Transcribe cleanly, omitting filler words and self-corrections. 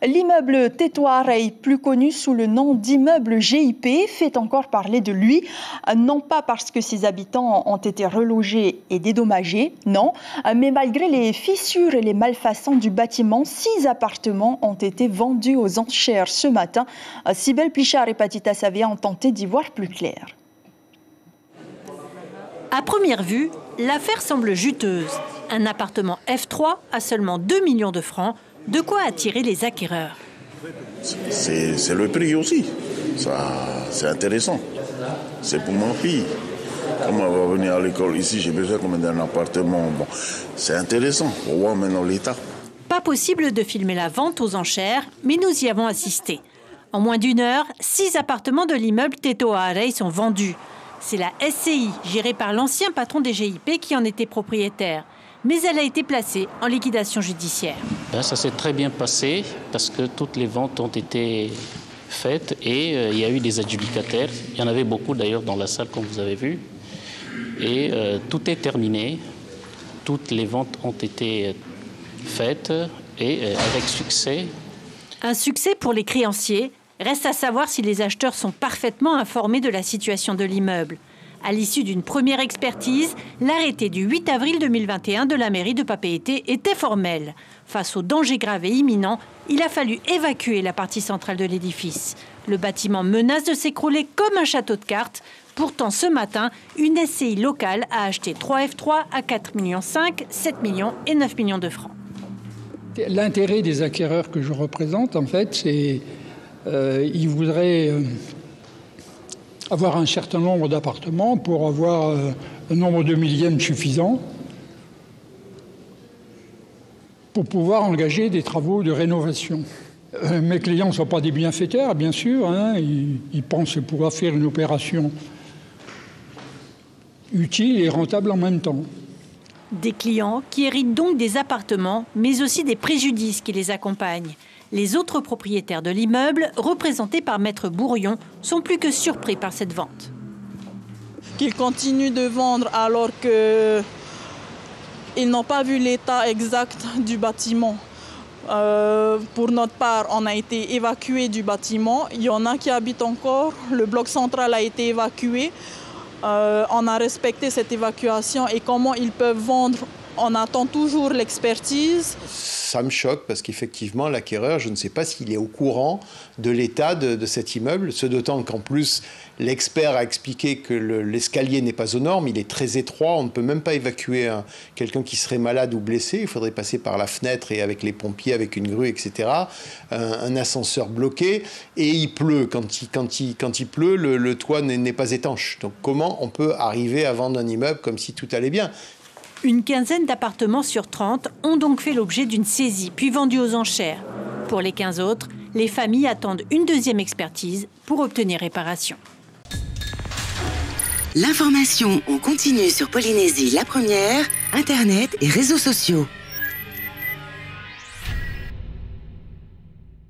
L'immeuble Tétoireil, plus connu sous le nom d'immeuble GIP, fait encore parler de lui, non pas parce que ses habitants ont été relogés et dédommagés, non, mais malgré les fissures et les malfaçons du bâtiment, 6 appartements ont été vendus aux enchères ce matin. Cybèle Plichard et Patita Savia ont tenté d'y voir plus clair. À première vue, l'affaire semble juteuse. Un appartement F3 à seulement 2 millions de francs, de quoi attirer les acquéreurs. C'est le prix aussi. C'est intéressant. C'est pour ma fille. Comme elle va venir à l'école ici, j'ai besoin d'un appartement. Bon, c'est intéressant pour voir maintenant l'état. Pas possible de filmer la vente aux enchères, mais nous y avons assisté. En moins d'1 heure, 6 appartements de l'immeuble Tétoireil sont vendus. C'est la SCI, gérée par l'ancien patron des GIP, qui en était propriétaire. Mais elle a été placée en liquidation judiciaire. Ça s'est très bien passé parce que toutes les ventes ont été faites et il y a eu des adjudicataires. Il y en avait beaucoup d'ailleurs dans la salle, comme vous avez vu. Et tout est terminé. Toutes les ventes ont été faites et avec succès. Un succès pour les créanciers. Reste à savoir si les acheteurs sont parfaitement informés de la situation de l'immeuble. À l'issue d'une première expertise, l'arrêté du 8 avril 2021 de la mairie de Papeete était formel. Face aux dangers graves et imminents, il a fallu évacuer la partie centrale de l'édifice. Le bâtiment menace de s'écrouler comme un château de cartes. Pourtant, ce matin, une SCI locale a acheté 3 F3 à 4,5 millions, 7 millions et 9 millions de francs. L'intérêt des acquéreurs que je représente, en fait, c'est ils voudraient avoir un certain nombre d'appartements pour avoir un nombre de millièmes suffisant pour pouvoir engager des travaux de rénovation. Mes clients ne sont pas des bienfaiteurs, bien sûr. Ils pensent pouvoir faire une opération utile et rentable en même temps. Des clients qui héritent donc des appartements, mais aussi des préjudices qui les accompagnent. Les autres propriétaires de l'immeuble, représentés par Maître Bourrion, sont plus que surpris par cette vente. Qu'ils continuent de vendre alors qu'ils n'ont pas vu l'état exact du bâtiment. Pour notre part, on a été évacué du bâtiment. Il y en a qui habitent encore. Le bloc central a été évacué. On a respecté cette évacuation et comment ils peuvent vendre, on attend toujours l'expertise. Ça me choque parce qu'effectivement, l'acquéreur, je ne sais pas s'il est au courant de l'état de cet immeuble, ce d'autant qu'en plus, l'expert a expliqué que l'escalier n'est pas aux normes, il est très étroit, on ne peut même pas évacuer quelqu'un qui serait malade ou blessé, il faudrait passer par la fenêtre et avec les pompiers, avec une grue, etc. Un ascenseur bloqué, et il pleut. Quand il pleut, le toit n'est pas étanche. Donc comment on peut arriver à vendre un immeuble comme si tout allait bien ? Une quinzaine d'appartements sur 30 ont donc fait l'objet d'une saisie, puis vendus aux enchères. Pour les 15 autres, les familles attendent une deuxième expertise pour obtenir réparation. L'information en continu sur Polynésie la première, Internet et réseaux sociaux.